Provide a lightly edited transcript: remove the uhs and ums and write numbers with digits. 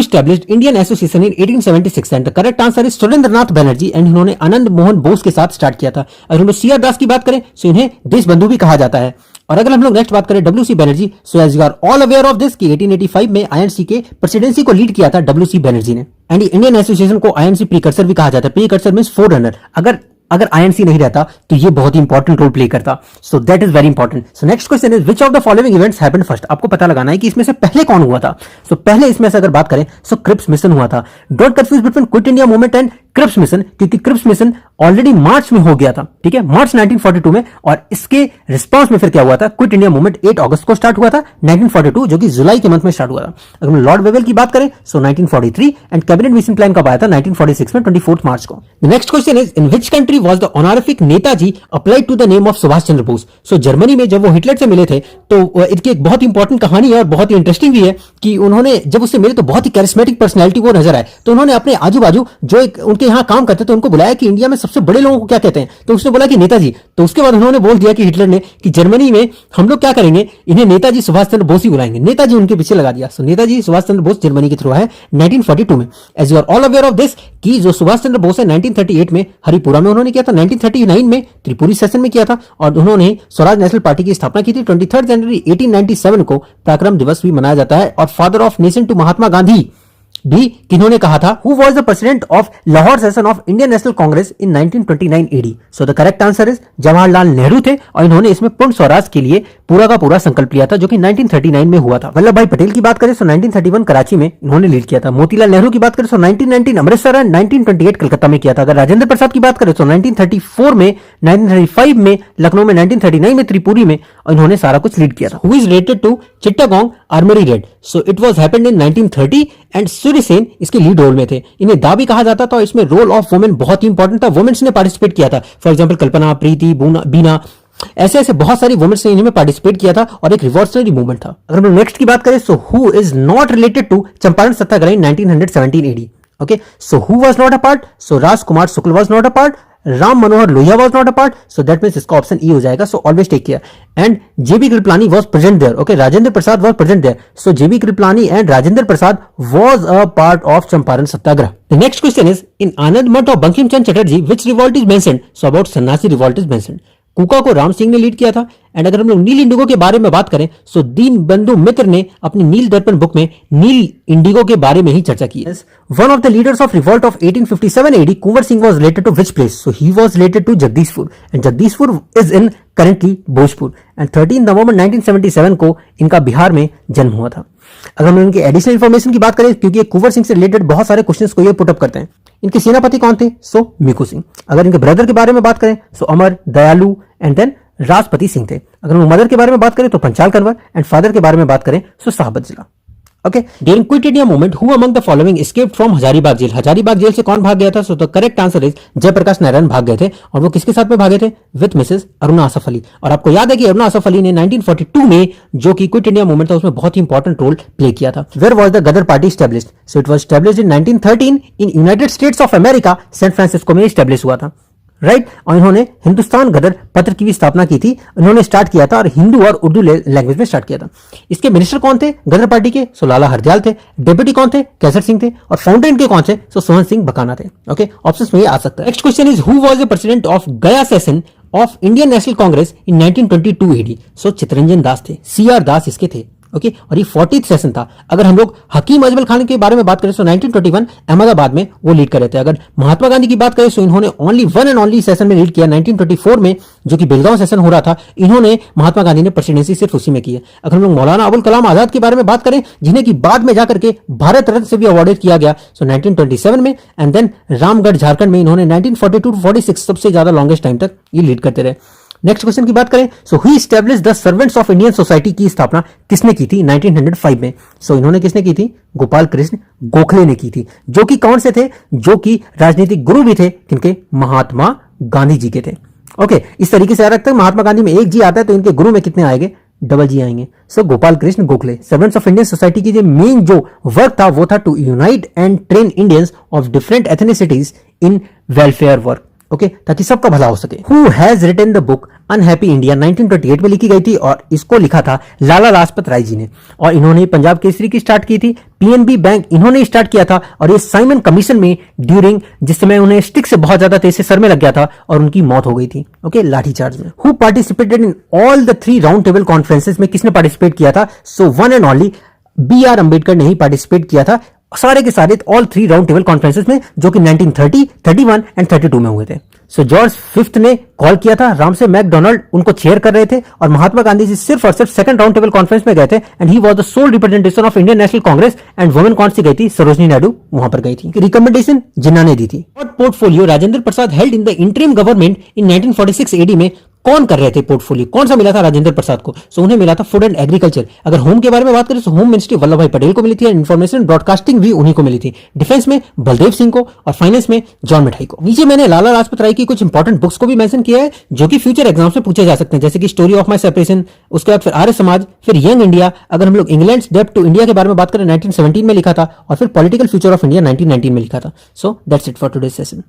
established Indian Association in 1876 and the correct answer is Surendranath Banerjee and इन्होंने आनंद मोहन बोस के साथ start किया था। अगर हम लोग सी आर दास की बात करें तो इन्हें देश बंधु भी कहा जाता है। और अगर हम लोग नेक्स्ट बात करें W C Banerjee, so as you are all aware of this कि 1885 में आईएनसी के प्रेसिडेंसी को लीड किया था डब्ल्यू सी बैनर्जी ने। एंड इंडियन एसोसिएशन को आईएनसी प्रीकर्सर भी कहा जाता है। Precursor means forerunner. अगर आईएनसी नहीं रहता तो ये बहुत ही इंपॉर्टेंट रोल प्ले करता। So that is very important. So next question is which of the following events happened first. आपको पता लगाना है कि इसमें से पहले कौन हुआ था। सो पहले इसमें से अगर बात करें सो क्रिप्स मिशन हुआ था। Don't confuse between quit India movement and Cripps mission, क्योंकि क्रिप्स मिशन ऑलरेडी मार्च में हो गया था, ठीक है, मार्च 1942 में। और इसके रिस्पांस में फिर क्या हुआ था, क्विट इंडिया मूवमेंट 8 अगस्त को स्टार्ट हुआ था 1942, जो कि जुलाई के मंथ में स्टार्ट हुआ था। अगर हम लॉर्ड वेवेल की बात करें so 1943 and cabinet mission plan कब आया था 1946 में 24 मार्च को। Next question is in which country was the honorific Netaji applied to the name of Subhash Chandra Bose. So Germany में जब वो हिटलर से मिले थे तो इनकी एक बहुत इंपॉर्टेंट कहानी है और बहुत ही इंटरेस्टिंग भी है कि उन्होंने जब उससे मिले तो बहुत ही कैरिस्मेटिक पर्सनैलिटी वो नजर आए। तो उन्होंने अपने आजू बाजू जो एक उनके यहाँ काम करते थे उनको बुलाया कि इंडिया में सबसे बड़े लोगों को क्या कहते हैं, तो उसने बोला कि नेताजी। तो उसके बाद उन्होंने बोल दिया कि हिटलर ने कि जर्मनी में हम लोग क्या करेंगे, इन्हें नेताजी सुभाष चंद्र बोस ही बुलाएंगे। नेताजी उनके पीछे लगा दिया। सो नेताजी सुभाष चंद्र बोस जर्मनी के थ्रू है 1942 में। As you are all aware of this कि जो सुभाष चंद्र बोस है 1938 में हरिपुरा में उन्होंने किया था, 1939 में त्रिपुरी सेशन में किया था और उन्होंने स्वराज नेशनल पार्टी की स्थापना की थी। 23 जनवरी 1897 को पराक्रम दिवस भी मनाया जाता है। और father of nation to Mahatma Gandhi भी किन्होंने कहा था, who was the president of Lahore session of Indian national Congress in 1929 AD. So the correct answer is Jawaharlal Nehru थे और इन्होंने इसमें पूर्ण स्वराज के लिए पूरा का पूरा संकल्प लिया था, जो कि 1939 में हुआ था। वल्लभ भाई पटेल की बात करें तो 1931 कराची में इन्होंने लीड किया था। मोतीलाल नेहरू की बात करें तो 1919 अमृतसर एंड 1928 कलकत्ता में किया था। अगर राजेंद्र प्रसाद की बात करें तो 1934 में, 1935 में लखनऊ में, 1939 में त्रिपुरी में इन्होंने सारा कुछ लीड किया था। Who is related to Chittagong armoury raid. So it was happened in 1930 and Surya Sen इसके लीड रोल में थे। इन्हें दा भी कहा जाता था और इसमें रोल ऑफ वुमेन बहुत ही इंपॉर्टेंट था। वुमेन्स ने पार्टिसिपेट किया था। फॉर एग्जांपल कल्पना, प्रीति, बीना, ऐसे बहुत सारी वुमेन्स ने इनमें पार्टिसिपेट किया था और एक रिवॉल्यूशनरी मूवमेंट था। अगर हम नेक्स्ट की बात करें so who is not related to Champaran Satyagraha in 1917 AD. Okay, so who was not a part, so Rajkumar Shukla was not a part, Ram Manohar Lohia was not a part, so that means इसका ऑप्शन ई हो जाएगा। So always take care. And J B Kripalani was present there. Okay, Rajendra Prasad was present there. So J B Kripalani and Rajendra Prasad was a part of Champaran Satyagraha. The next question is in Anand Math of Bankim Chandra Chatterjee which revolt is mentioned. So about Sannyasi revolt is mentioned. Kuka को राम सिंह ने lead किया था। And अगर हम लोग नील Indigo के बारे में बात करें सो दीन बंधु मित्र ने अपनी नील दर्पण बुक में नील इंडिगो के बारे में ही चर्चा की है। One of the leaders of revolt of 1857 AD Kunwar Singh was related to which place. So he was related to Jagdishpur and Jagdishpur is in currently Bhojpur. And 13 November 1977 को इनका बिहार में जन्म हुआ था। अगर हम इनकी एडिशनल इंफॉर्मेशन की बात करें, क्योंकि कुंवर सिंह से रिलेटेड बहुत सारे क्वेश्चंस को ये पुटअप करते हैं। इनके सेनापति कौन थे, सो मिकू सिंह। अगर इनके ब्रदर के बारे में बात करें सो अमर, दयालु एंड देन राजपति सिंह थे। अगर हम मदर के बारे में बात करें तो पंचाल कंवर एंड फादर के बारे में बात करें सो साहबत जिला। Okay, during quit India movement who among the following escaped from Hazaribagh jail. Hazaribagh jail से कौन भाग गया था, so the correct answer is Jayaprakash Narayan भाग गए थे। और वो किसके साथ में भागे थे, विथ मिसेस अरुणा आसफ अली। और आपको याद है कि अरुणा आसफ अली ने 1942 में जो कि क्विट इंडिया मूवमेंट था उसमें बहुत ही इंपॉर्टेंट रोल प्ले किया था। Where was the Ghadar party established. So it was established in 1913 in United States of America, San Francisco में एस्टैब्लिश हुआ था। राइट, और इन्होंने हिंदुस्तान गदर पत्र की भी स्थापना की थी। इन्होंने स्टार्ट किया था और हिंदू और उर्दू लैंग्वेज में स्टार्ट किया था। इसके मिनिस्टर कौन थे गदर पार्टी के, सो लाला हरदयाल थे। डेप्यूटी कौन थे, कैसर सिंह थे। और फाउंडर इनके कौन थे, सो सोहन सिंह बकाना थे। ओके, ऑप्शंस में ये आ सकता है। Next question is who was the president of Gaya session of Indian national Congress in 1922 AD. So Chittaranjan Das थे, सीआर दास इसके थे। ओके, और ये 40th सेशन था। अगर हम लोग हकीम अजमल खान के बारे में बात करें तो 1921 अहमदाबाद में वो लीड कर रहे थे। अगर महात्मा गांधी की बात करें तो इन्होंने only one and only session में लीड किया 1924 में, जो कि बेलगांव सेशन हो रहा था। इन्होंने महात्मा गांधी ने प्रेसिडेंसी सिर्फ उसी में की है। अगर हम लोग मौलाना अबुल कलाम आजाद के बारे में बात करें, जिन्हें की बाद में जाकर के भारत रत्न से भी अवार्डेड किया गया, सो 1927 में। एंड देन रामगढ़ झारखंड में इन्होंने 1942-46 सबसे ज्यादा लॉन्गेस्ट टाइम तक ये लीड करते रहे। नेक्स्ट क्वेश्चन की बात करें so who established the servants of Indian society की स्थापना किसने की थी 1905 में। सो इन्होंने किसने की थी, गोपाल कृष्ण गोखले ने की थी, जो कि कौन से थे, जो कि राजनीतिक गुरु भी थे किनके, महात्मा गांधी जी के थे। ओके, इस तरीके से याद रखते हैं, महात्मा गांधी में एक जी आता है तो इनके गुरु में कितने आएंगे, डबल जी आएंगे। So Gopal Krishna Gokhale. Servants of Indian society की जो मेन जो वर्क था वो था to unite and train Indians of different ethnicities in welfare work. Okay, ताकि सबका भला हो सके। Who has written the book unhappy India 1928 में लिखी गई थी और इसको लिखा था लाला लाजपत राय जी ने, और इन्होंने पंजाब केसरी की स्टार्ट की थी, पीएनबी बैंक इन्होंने स्टार्ट किया था, और ये साइमन कमीशन में ड्यूरिंग जिस समय उन्हें स्टिक से बहुत ज्यादा तेज से सर में लग गया था और उनकी मौत हो गई थी, ओके, लाठीचार्ज में। Who participated in all the 3 round table conferences में किसने पार्टिसिपेट किया था? So one and only B R Ambedkar ने ही पार्टिसिपेट किया था सारे के सारे ऑल 3 राउंड टेबल कॉन्फ्रेंसेस में, जो कि 1930, 31 एंड 32 में हुए थे। सो जॉर्ज फिफ्थ ने कॉल किया था, रामसे मैकडोनाल्ड उनको चेयर कर रहे थे, और महात्मा गांधी जी सिर्फ और सिर्फ सेकंड राउंड टेबल कॉन्फ्रेंस में गए थे, and he was the sole representation of Indian national Congress, and women कौन सी गई थी? सरोजनी नायडू वहां पर गई थी। रिकमेंडेशन जिन्ना ने दी थी। Portfolio Rajendra Prasad held in the interim government in 1946 AD में कौन कर रहे थे पोर्टफोलियो? कौन सा मिला था राजेंद्र प्रसाद को? सो उन्हें मिला था फूड एंड एग्रीकल्चर। अगर होम के बारे में बात करें तो होम मिनिस्ट्री वल्लभ भाई पटेल को मिली थी, इन्फॉर्मेशन ब्रॉडकास्टिंग भी उन्हीं को मिली थी। डिफेंस में बलदेव सिंह को, और फाइनेंस में जॉन मिठाई को। नीचे मैंने लाला लाजपत राय की कुछ इंपॉर्टेंट बुक्स को भी मेंशन किया है जो कि फ्यूचर एग्जाम्स में पूछे जा सकते हैं, जैसे कि स्टोरी ऑफ माई सेपरेशन, उसके बाद फिर आर्य समाज, फिर यंग इंडिया, अगर हम लोग इंग्लैंड डेब्ट टू इंडिया के बारे में बात करें 1917 में लिखा था, और फिर पॉलिटिकल फ्यूचर ऑफ इंडिया 1919 में लिखा था। So that's it for today's session.